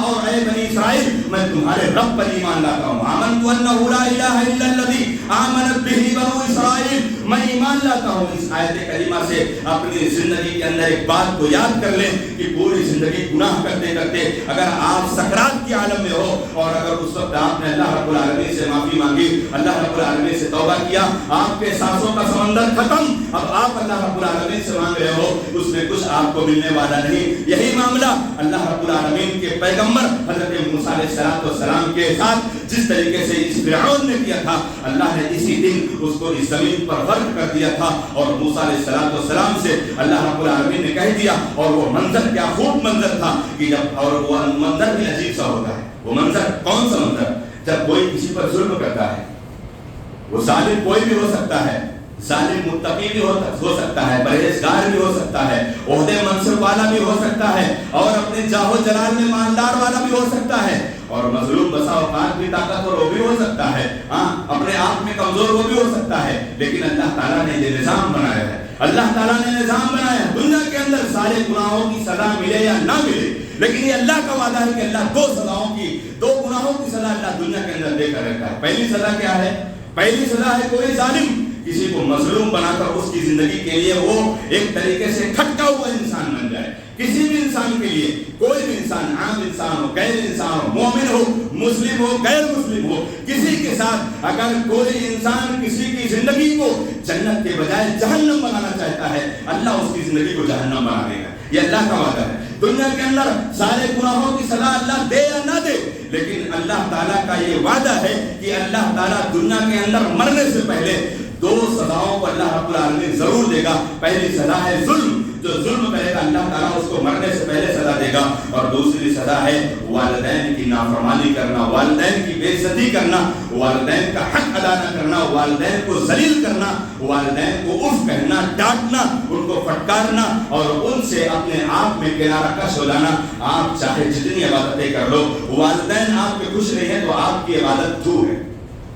اور اے بنی اسرائیل، میں تمہارے رب پر ایمان لاتا ہوں۔ آمنت انہ لا الہ الا الذی آمنت بہ بنو اسرائیل، میں ایمان لاتا ہوں۔ اس آیت کریمہ سے اپنی زندگی کے اندر ایک بات کو یاد کر لیں کہ پوری زندگی گناہ کرتے کرتے اگر آپ سکرات کی عالم میں ہو اور اگر اس وقت آپ نے اللہ رب العالمین سے معافی مانگی، اللہ رب العالمین سے توبہ کیا، آپ کے سانسوں کا سمندر ختم، اب آپ اللہ رب العالمین سے مانگ رہے ہو، اس میں کچھ آپ کو ملنے والا نہیں۔ یہی معاملہ اللہ رب العالمین کے پیغمبر حضرت موسیٰ علیہ السلام کے ساتھ جس طریقے سے اس فرعون نے کیا تھا، اللہ نے اسی دن اس کو اس زمین پر غرق کر دیا تھا۔ اور موسیٰ علیہ السلام سے اللہ رب العالمین نے کہہ دیا، اور وہ منظر کیا خوب منظر تھا کہ جب، اور وہ منظر بھی عجیب سا ہوتا ہے۔ وہ منظر کون سا منظر؟ جب کوئی کسی پر ظلم کرتا ہے، وہ ظالم کوئی بھی ہو سکتا ہے، ظالم متقی بھی ہو سکتا ہے، پرہیزگار بھی ہو سکتا ہے، عہدے منصب والا بھی ہو سکتا ہے، اور اپنے جاہ و جلال میں مالدار والا بھی ہو سکتا ہے، اور مظلوم بسا اوقات بھی طاقتور وہ بھی ہو سکتا ہے، ہاں اپنے آپ میں کمزور وہ بھی ہو سکتا ہے۔ لیکن اللہ تعالیٰ نے یہ نظام بنایا ہے، اللہ تعالیٰ نے نظام بنایا ہے، دنیا کے اندر سارے گناہوں کی سزا ملے یا نہ ملے، لیکن یہ اللہ کا وعدہ ہے کہ اللہ دو گناہوں کی سزا اللہ دنیا کے اندر دے کر رہتا ہے۔ پہلی سزا کیا ہے؟ پہلی سزا ہے کوئی ظالم کسی کو مظلوم بنا کر اس کی زندگی کے لیے وہ ایک طریقے سے کھٹکا ہوا انسان بن جائے۔ کسی بھی انسان کے لیے، کوئی بھی انسان، عام انسان ہو، غیر انسان ہو، مومن ہو، مسلم ہو، غیر مسلم ہو، کسی کے ساتھ اگر کوئی انسان کسی کی زندگی کو جنت کے بجائے جہنم بنانا چاہتا ہے، اللہ اس کی زندگی کو جہنم بنا دے گا۔ یہ اللہ کا وعدہ ہے۔ دنیا کے اندر سارے گناہوں کی سزا اللہ دے یا نہ دے، لیکن اللہ تعالیٰ کا یہ وعدہ ہے کہ اللہ تعالیٰ دنیا کے اندر مرنے سے پہلے 2 سزاؤں کو اللہ رب العالمین ضرور دے گا۔ پہلی سزا ہے ظلم، جو ظلم کرے گا اللہ تعالیٰ اس کو مرنے سے پہلے سزا دے گا، اور دوسری سزا ہے والدین کی نافرمانی کرنا، والدین کی بے عزتی کرنا، والدین کا حق ادا نہ کرنا، والدین کو ذلیل کرنا، والدین کو اف کہنا، ڈانٹنا، ان کو پھٹکارنا، اور ان سے اپنے آپ میں کنارہ کش ہو جانا۔ آپ چاہے جتنی عبادتیں کر لو، والدین آپ کے خوش نہیں ہیں تو آپ کی عبادت دور ہے۔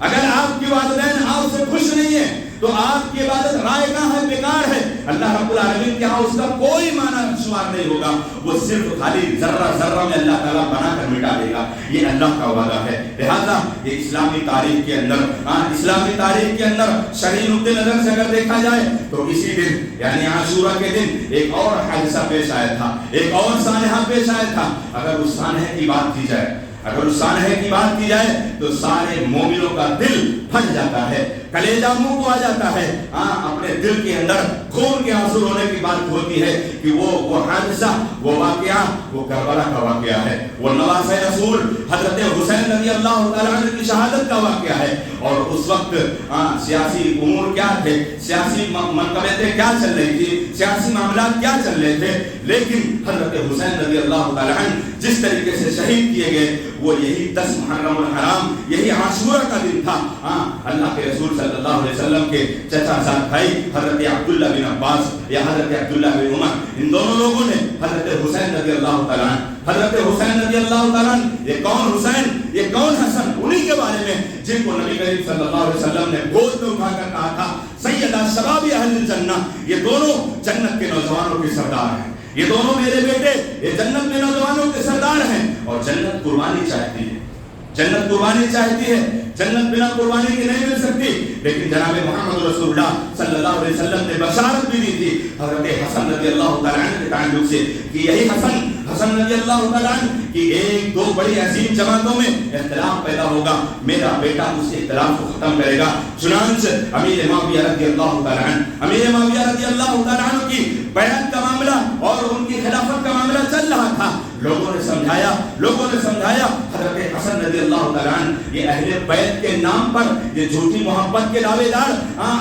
اگر آپ کی والدین آپ سے خوش نہیں ہیں تو آپ کی عبادت رائے گاہ ہے، بیکار ہے۔ اللہ رب العالمین کے ہاں اس کا کوئی معنی شمار نہیں ہوگا، وہ صرف خالی ذرہ ذرہ میں اللہ تعالیٰ بنا کر مٹا دے گا۔ یہ اللہ کا وعدہ ہے۔ لہذا یہ اسلامی تاریخ کے اندر شرعی نقطہ نظر سے اگر دیکھا جائے تو اسی دن یعنی عاشورہ کے دن ایک اور حادثہ پیش آیا تھا، ایک اور سانحہ پیش آیا تھا۔ اگر اس سانحے کی بات کی جائے تو سارے مومنوں کا دل پھٹ جاتا ہے، کلیجہ منہ کو آ جاتا ہے، اپنے دل کے اندر خون کے آنسو رونے کی بات ہوتی ہے کہ وہ حادثہ، وہ واقعہ، وہ کربلا کا واقعہ ہے، وہ نواسۂ رسول حضرت حسین رضی اللہ تعالیٰ عنہ کی شہادت کا واقعہ ہے۔ اور اس وقت سیاسی امور کیا تھے، سیاسی منقبتیں کیا چل رہی تھی، سیاسی معاملات کیا چل رہے تھے، لیکن حضرت حسین رضی اللہ تعالیٰ عنہ جس طریقے سے شہید کیے گئے وہ یہی 10 محرم الحرام، یہی عاشورہ کا دن تھا۔ اللہ کے رسول صلی اللہ علیہ وسلم کے چچا زاد بھائی حضرت عبداللہ بن عباس یا حضرت عبداللہ بن عمر، ان دونوں لوگوں نے حضرت حسین رضی اللہ تعالیٰ عنہ، یہ کون حسین، یہ کون حسن، انہی کے بارے میں جن کو نبی کریم صلی اللہ علیہ وسلم نے گود میں اٹھا کر کہا تھا سیدہ شباب اہل الجنہ، یہ دونوں جنت کے نوجوانوں کے سردار ہیں، یہ دونوں میرے بیٹے یہ جنت میں نوجوانوں کے سردار ہیں، اور جنت قربانی چاہتی ہے، جنت قربانی چاہتی ہے، جنت بنا قربانی کی نہیں مل سکتی۔ لیکن جناب محمد رسول اللہ صلی اللہ علیہ وسلم نے بشارت بھی دی تھی حضرت حسن رضی اللہ تعالیٰ عنہ کے تعلق سے کہ یہی حسن رضی اللہ تعالیٰ عنہ کی ایک دو بڑی عظیم جماعتوں میں اختلاف پیدا ہوگا، میرا بیٹا اس اختلاف کو ختم کرے گا۔ چنانچہ امیر معاویہ رضی اللہ تعالیٰ عنہ کی بیعت کا معاملہ اور ان کی خلافت کا معاملہ چل رہا تھا، لوگوں نے سمجھایا حضرت حسن رضی اللہ تعالیٰ عنہ یہ اہل بیت کے نام پر یہ جھوٹی محبت کے دعوے دار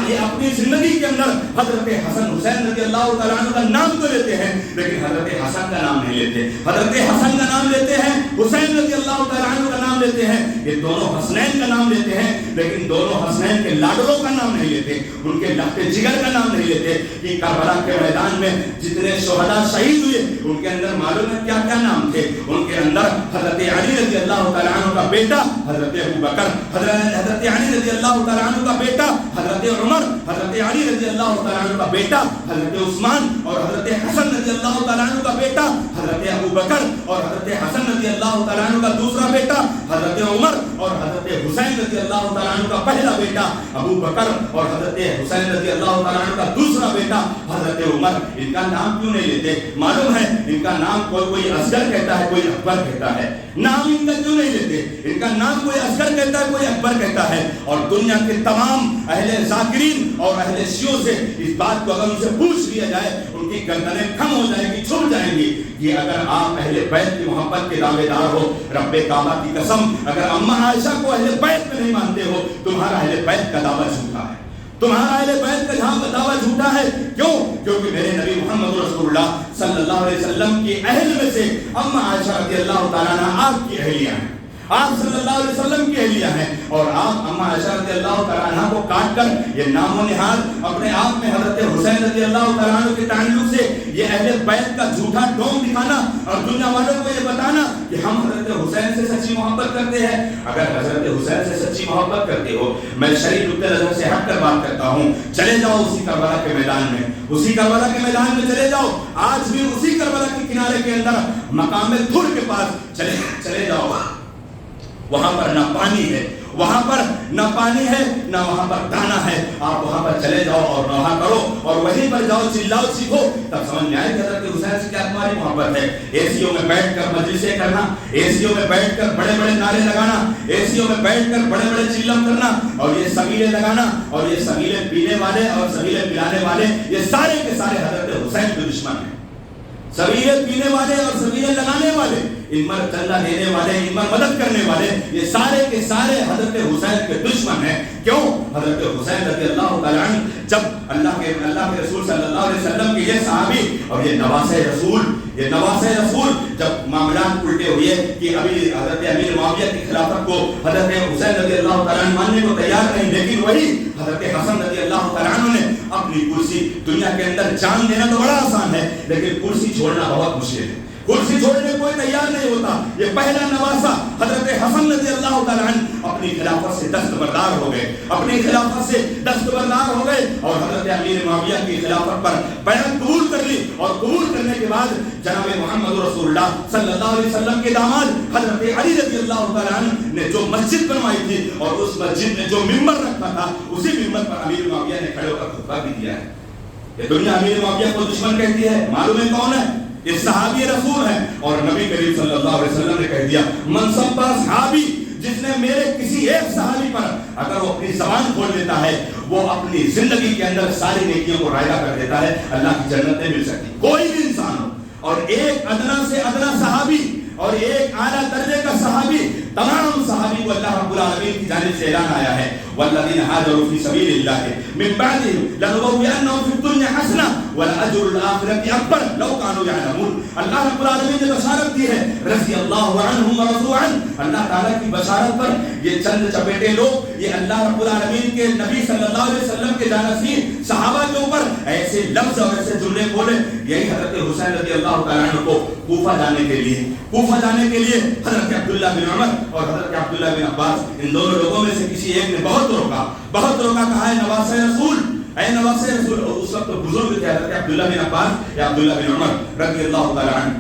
یہ اپنی زندگی کے اندر حضرت حسن حسین رضی اللہ تعالیٰ عنہ کا نام تو لیتے ہیں لیکن حضرت حسن کا نام نہیں لیتے، حضرت حسن کا نام لیتے ہیں، حسین رضی اللہ تعالیٰ عنہ کا نام لیتے ہیں، یہ دونوں حسنین کا نام لیتے ہیں لیکن دونوں حسنین کے لاڈلوں کا نام نہیں لیتے، ان کے لخت جگر کا نام نہیں لیتے کہ کربلا کے میدان میں جتنے شہداء شہید ہوئے ان کے اندر معلوم ہے کیا کیا نام تھے، ان کے اندر حضرت علی رضی اللہ تعالیٰ عنہ کا بیٹا حضرت ابو بکر، حضرت علی رضی اللہ تعالیٰ عنہ کا بیٹا حضرت عمر، حضرت علی رضی اللہ تعالیٰ عنہ کا بیٹا حضرت عثمان، اور حضرت حسن رضی اللہ تعالیٰ عنہ کا بیٹا حضرت ابو بکر، اور حضرت حسن رضی اللہ تعالیٰ عنہ کا دوسرا بیٹا حضرت عمر، اور حضرت حسین رضی اللہ تعالیٰ عنہ کا پہلا بیٹا ابو بکر، اور حضرت حسین رضی اللہ تعالیٰ عنہ کا دوسرا بیٹا حضرت عمر۔ ان کا نام کیوں نہیں لیتے؟ معلوم ہے ان کا نام کوئی اصغر کہتا ہے کوئی اکبر کہتا ہے، نام ان کا کیوں نہیں لیتے؟ ان کا نام کوئی اصغر کہتا ہے کوئی اکبر کہتا ہے، اور دنیا کے تمام اہل ذاکرین اور اہل شیعوں سے اس بات کو اگر ان سے پوچھ لیا جائے ان کی گردنیں کم ہو جائیں گی، چھپ جائیں گی کہ اگر آپ اہل بیت کی محبت کے دعوے دار ہو، رب کعبہ کی قسم اگر اماں عائشہ کو اہل بیت میں نہیں مانتے ہو تمہارا اہل بیت کا دعویٰ جھوٹا ہے، تمہارا اہل بیت کا دعویٰ جھوٹا ہے۔ کیوں؟ کیونکہ میرے نبی محمد رسول اللہ صلی اللہ علیہ وسلم کی اہل میں سے اماں عائشہ رضی اللہ تعالیٰ عنہ آپ کی اہلیہ ہیں، آپ صلی اللہ علیہ وسلم کی اہلیہ ہیں، اور آپ اماں عائشہ رضی اللہ تعالیٰ عنہ کو کاٹ کر یہ نام و نہاد اپنے آپ میں حضرت حسین رضی اللہ تعالیٰ عنہ کے تعلق سے یہ اہل بیت کا جھوٹا ڈھونگ دکھانا اور دنیا والوں کو یہ بتانا کہ ہم حضرت حسین سے سچی محبت کرتے ہیں۔ اگر حضرت حسین سے سچی محبت کرتے ہو، میں شرعی نقطہ نظر سے ہٹ کر بات کرتا ہوں، چلے جاؤ اسی کربلا کے میدان میں، اسی کربلا کے میدان میں چلے جاؤ، آج بھی اسی کربلا کے کنارے کے اندر مقام تھر کے پاس چلے جاؤ، وہاں پر نہ پانی ہے، وہاں پر نہ پانی ہے نہ وہاں پر دانا ہے، آپ وہاں پر چلے جاؤ اور نوحہ کرو اور وہیں پر جاؤ چلاؤ سیکھو، تب سمجھ میں آئے کہ حضرت حسین سے کیا تمہاری محبت ہے۔ اے سی او میں بیٹھ کر مجلسیں کرنا، اے سی او میں بیٹھ کر بڑے بڑے نعرے لگانا، اے سی او میں بیٹھ کر بڑے بڑے چلم کرنا اور یہ سبیلے لگانا اور یہ سبیلے پینے والے اور سبیلے پلانے والے یہ سارے کے سارے حضرت حسین کے دشمن ہیں، سبیلے پینے والے اور سبیلے لگانے والے، ان پر چندہ دینے والے، ان پر مدد کرنے والے، یہ سارے کے سارے حضرت حسین کے دشمن ہیں۔ کیوں؟ حضرت حسین رضی اللہ تعالیٰ عنہ جب اللہ کے رسول صلی اللہ علیہ وسلم کے یہ صحابی اور یہ نواسہ رسول جب معاملات الٹے ہوئے کہ ابھی حضرت امیر معاویہ کی خلافت کو حضرت حسین رضی اللہ تعالیٰ عنہ ماننے کو تیار نہیں، لیکن وہی حضرت حسن رضی اللہ تعالیٰ عنہ نے اپنی کرسی، دنیا کے اندر جان دینا تو بڑا آسان ہے لیکن کرسی چھوڑنا بہت مشکل ہے، کرسی چھوڑنے کوئی تیار نہیں ہوتا۔ یہ پہلا نواسہ حضرت حسن رضی اللہ تعالیٰ عنہ اپنی خلافت سے دستبردار ہو گئے، اپنی خلافت سے دستبردار ہو گئے اور حضرت امیر معاویہ کی خلافت پر بیعت قبول کر لی، اور قبول کرنے کے بعد جناب محمد رسول اللہ صلی اللہ علیہ وسلم کے داماد حضرت علی رضی اللہ تعالیٰ عنہ نے جو مسجد بنوائی تھی اور اس مسجد میں جو ممبر رکھا تھا اسی ممبر پر امیر معاویہ نے کھڑے ہو کر خطبہ بھی دیا ہے۔ یہ دنیا امیر معاویہ کو دشمن کہتی ہے، معلوم ہے کون ہے؟ یہ صحابی رسول ہیں، اور نبی کریم صلی اللہ علیہ وسلم نے کہہ دیا منصب صحابی، جس نے میرے کسی ایک صحابی پر اگر وہ اپنی زبان کھول دیتا ہے وہ اپنی زندگی کے اندر ساری نیکیوں کو رائگا کر دیتا ہے، اللہ کی جنت نہیں مل سکتی۔ کوئی بھی انسان ہو، اور ایک ادنا سے ادنا صحابی اور ایک اعلیٰ درجے کا صحابی، تمام صحابی کو اللہ رب العالمین کی جانب سے اعلان آیا ہے والذین هاجروا فی سبیل اللہ من بعدهم لنبوئنهم فی الدنیا حسنہ ولأجر الآخرۃ اکبر لو کانوا یعلمون۔ اللہ رب العالمین نے بشارت دی ہے رضی اللہ عنہم ورضوا عنہ، اللہ تعالیٰ کی بشارت پر یہ چند چپیٹے لوگ، یہ اللہ رب العالمین کے نبی صلی اللہ علیہ وسلم کے جانشین صحابہ کے اوپر ایسے لفظ اور ایسے جملے بولے۔ یہی حضرت حسین رضی اللہ تعالیٰ عنہ کو کوفہ جانے کے لیے حضرت عبداللہ بن عمر اور حضرت عبداللہ بن عباس، ان دونوں لوگوں میں سے کسی ایک نے بہت روکا، کہا ہے نواسہ رسول اے نواسے رسول. اس وقت تو بزرگ تھے حضرت عبداللہ بن عباس یا عبداللہ بن عمر رضی اللہ تعالی عنہ.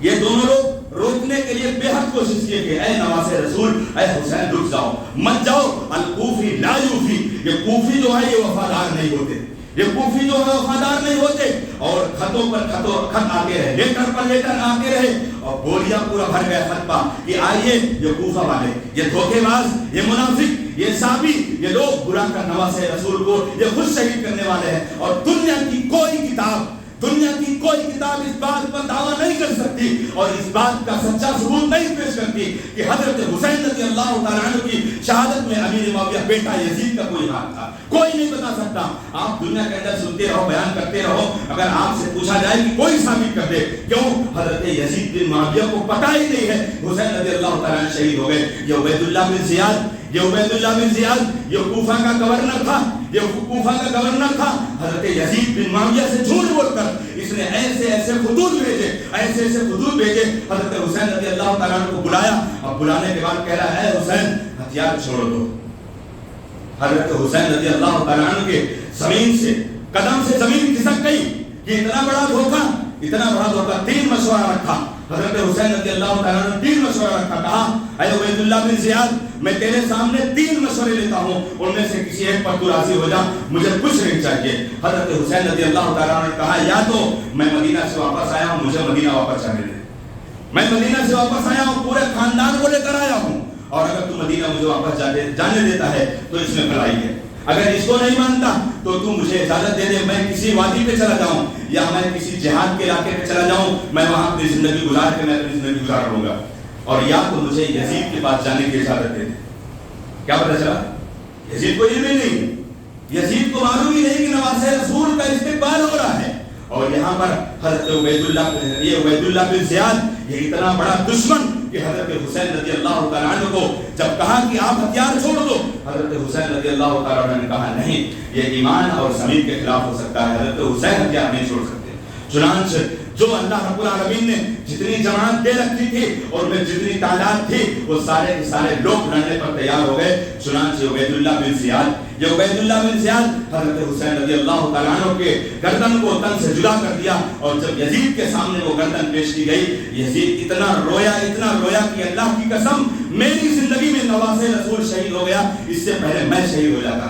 یہ دونوں لوگ روکنے کے لیے بے حد کوشش کیے کہ اے نواسے رسول، اے حسین رک جاؤ، مت جاؤ. الکوفی لا یوفی، یہ کوفی جو ہے یہ وفادار نہیں ہوتے، یہ کوفی جو ہے وفادار نہیں ہوتے. اور خطوں پر خط آتے رہے، لیٹر پر لیٹر آتے رہے، اور بولیا پورا بھر گیا خطبہ کہ آئیے یہ کوفہ والے، یہ دھوکے باز، یہ منافق، یہ سابی، یہ لوگ برا کر نواسے رسول کو یہ خود شہید کرنے والے ہیں. اور دنیا کی کوئی کتاب اس بات پر دعویٰ نہیں کر سکتی اور اس بات کا سچا ثبوت نہیں پیش کرتی کہ حضرت حسین رضی اللہ تعالیٰ عنہ کی شہادت میں امیر معاویہ بیٹا یزید کا کوئی ہاتھ تھا. کوئی نہیں بتا سکتا. آپ دنیا کے اندر سنتے رہو، بیان کرتے رہو، اگر آپ سے پوچھا جائے کہ کوئی ثابت کر دے. کیوں؟ حضرت یزید بن معاویہ کو پتہ ہی نہیں ہے حسین رضی اللہ تعالیٰ عنہ شہید ہو گئے. یہ عبید اللہ بن زیاد یہ کوفہ کا گورنر تھا. حضرت یزید بن معاویہ سے جھوٹ بول کر اس نے ایسے خطوط بھیجے. حضرت حسین رضی اللہ تعالیٰ عنہ کو بلایا، اور بلانے کے بعد کہہ رہا ہے حسین ہتھیار چھوڑ دو. حضرت حسین رضی اللہ تعالیٰ عنہ کے زمین سے قدم سے زمین کھسک گئی کہ اتنا بڑا دھوکہ. تین مشورہ رکھا حضرت حسین رضی اللہ تعالیٰ عنہ، تین مشورہ رکھا. کہا اے عبید اللہ بن زیاد، میں تیرے سامنے تین مشورے لیتا ہوں، ان میں سے کسی ایک پر تو راضی ہو جا، مجھے کچھ نہیں چاہیے. حضرت حسین رضی اللہ تعالیٰ عنہ نے کہا یا تو میں مدینہ سے واپس آیا ہوں، مجھے مدینہ واپس جانے دے. میں مدینہ سے واپس آیا ہوں، پورے خاندان کو لے کر آیا ہوں، اور اگر تو مدینہ مجھے واپس جانے دیتا ہے تو اس میں بھلائی ہے. اگر اس کو نہیں مانتا تو تم مجھے اجازت دے دے، میں کسی وادی پہ چلا جاؤں یا میں کسی جہاد کے علاقے پہ چلا جاؤں، میں وہاں اپنی زندگی گزار لوں گا، اور یا تو مجھے یزید کے پاس جانے کی اجازت دے دے. کیا پتہ چلا؟ یزید کو علم ہی نہیں، یزید کو معلوم ہی نہیں کہ نواسے رسول کا استقبال ہو رہا ہے. اور یہاں پر حضرت عبید اللہ بن زیاد، یہ اتنا بڑا دشمن کہ حضرت حسین رضی اللہ تعالیٰ عنہ کو جب کہا کہ آپ ہتھیار چھوڑ دو، حضرت حسین رضی اللہ تعالیٰ عنہ نے کہا نہیں، یہ ایمان اور زمین کے خلاف ہو سکتا ہے، حضرت حسین ہتھیار نہیں چھوڑ سکتے. چنانچہ جو اللہ رب العالمین نے جتنی جماعت دے رکھی تھی اور میں جتنی تعداد تھی، وہ سارے کے سارے لوگ لڑنے پر تیار ہو گئے. چنانچہ عبید اللہ بن زیاد حضرت حسین رضی اللہ تعالیٰ عنہ کے گردن کو تن سے جدا کر دیا، اور جب یزید کے سامنے وہ گردن پیش کی گئی، یزید اتنا رویا کہ اللہ کی قسم میری زندگی میں نواسے رسول شہید ہو گیا، اس سے پہلے میں شہید ہو جاتا.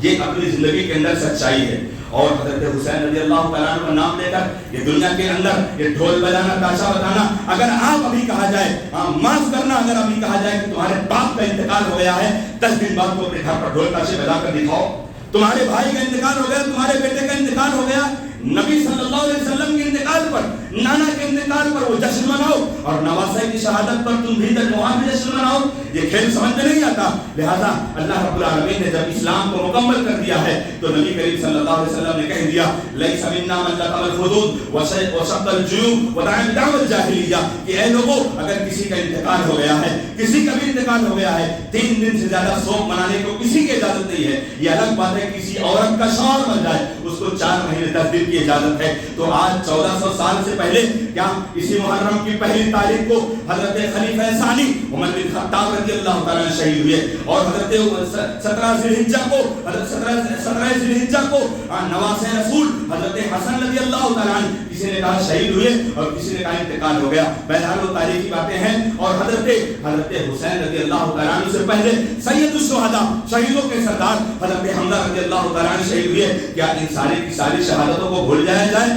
یہ اپنی زندگی کے اندر سچائی ہے. اور حضرت حسین رضی اللہ تعالیٰ عنہ کا نام لے کر یہ دنیا کے اندر یہ ڈھول بجانا، تاشا بتانا، اگر آپ ابھی کہا جائے معاف کرنا، اگر ابھی کہا جائے کہ تمہارے باپ کا انتقال ہو گیا ہے، 10 دن بعد تو اپنے گھر پر ڈھول تاشے بجا کر دکھاؤ. تمہارے بھائی کا انتقال ہو گیا، تمہارے بیٹے کا انتقال ہو گیا، نبی صلی اللہ علیہ وسلم کے انتقال پر، نانا کے انتقال پر وہ جشن مناؤ، اور نواسے کی شہادت پر تم بھی تک وہاں بھی جشن مناؤ. یہ کھیل سمجھ میں نہیں آتا. لہذا اللہ رب العالمین نے جب اسلام کو مکمل کر دیا ہے تو نبی کریم صلی اللہ علیہ وسلم نے کہہ دیا لیس منا من لطم الخدود وشق الجیوب ودعا بدعوى الجاہلیہ، کہ اے لوگوں اگر کسی کا انتقال ہو گیا ہے، کسی کا بھی انتقال ہو گیا ہے، 3 دن سے زیادہ سوگ منانے کو کسی کی اجازت نہیں ہے. یہ الگ بات ہے کسی عورت کا شوہر بن جائے اس کو 4 مہینے 10 دن کی اجازت ہے. تو آج 1400 سال سے پہلے کیا اسی محرم کی پہلی تاریخ کو حضرت خلیفہ ثانی عمر بن خطاب رضی اللہ تعالیٰ شہید ہوئے، اور حضرت 17 ذی الحجہ کو نواسے رسول حضرت حسن رضی اللہ تعالیٰ عنہ کسی نے کہا شہید ہوئے اور کسی نے کہا انتقال ہو گیا. بہرحال وہ تاریخی باتیں ہیں. اور حضرت حسین رضی اللہ تعالیٰ عنہ سے پہلے سید الشہداء، شہیدوں کے سردار حضرت حمزہ رضی اللہ تعالیٰ عنہ شہید ہوئے. کیا ان ساری کی ساری شہادتوں کو بھول جایا جائے؟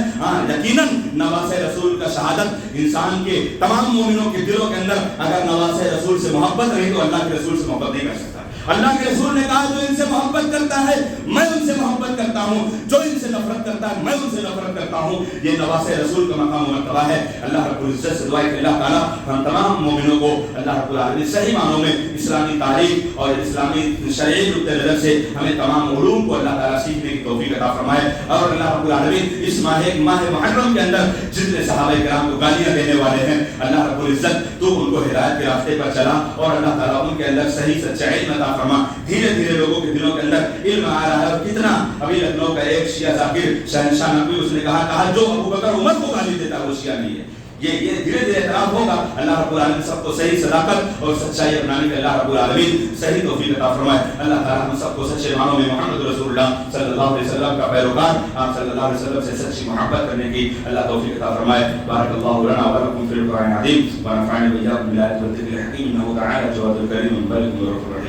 یقیناً نواسے رسول کا شہادت انسان کے تمام مومنوں کے دلوں کے اندر اگر نواسے رسول سے محبت نہیں تو اللہ کے رسول سے محبت نہیں کر سکتا. اللہ کے رسول نے کہا جو ان سے محبت کرتا ہے میں ان سے محبت کرتا ہوں، جو ان سے نفرت کرتا ہے میں ان سے نفرت کرتا ہوں. یہ نواسے رسول کا مقام و مرتبہ ہے. اللہ رب العزت سے دعا ہے کہ اللہ تعالیٰ ہم تمام مومنوں کو اللہ رب العالمین صحیح معنوں میں اسلامی تاریخ اور اسلامی شرعی نقطہ نظر سے ہمیں تمام علوم کو اللہ تعالیٰ سیکھنے کی توفیق عطا فرمائے. اور اللہ رب العالمین اس ماہ محرم کے اندر جتنے صحابہ کرام کو گالیاں دینے والے ہیں، اللہ رب العزت تو ان کو ہدایت کے راستے پر چلا، اور اللہ تعالیٰ ان کے اندر صحیح سچا علم عطا فرما. دھیرے دھیرے لوگوں کے دلوں کے اندر علم آ رہا ہے. اور کتنا ابھی لکھنؤ کا ایک شیعہ ذاکر شہنشاہ نقوی، اس نے کہا جو ابو بکر عمر کو گالی دیتا ہے وہ شیعہ نہیں ہے. یہ دھیرے دھیرے اعتراف ہوگا. اللہ رب العالمین سب کو صحیح صداقت اور سچائی اپنانے کے اللہ رب العالمین صحیح توفیق عطا فرمائے. اللہ تعالیٰ ہم سب کو سچے معنوں میں محمد رسول اللہ صلی اللہ علیہ وسلم کا پیروکار، آپ صلی اللہ علیہ وسلم سے سچی محبت کرنے کی اللہ توفیق عطا فرمائے. بارک اللہ لنا ولکم فی القرآن العظیم ونفعني وإياكم بالآيات والذکر الحکیم، انہ تعالی جواد الکریم الملک الرحیم.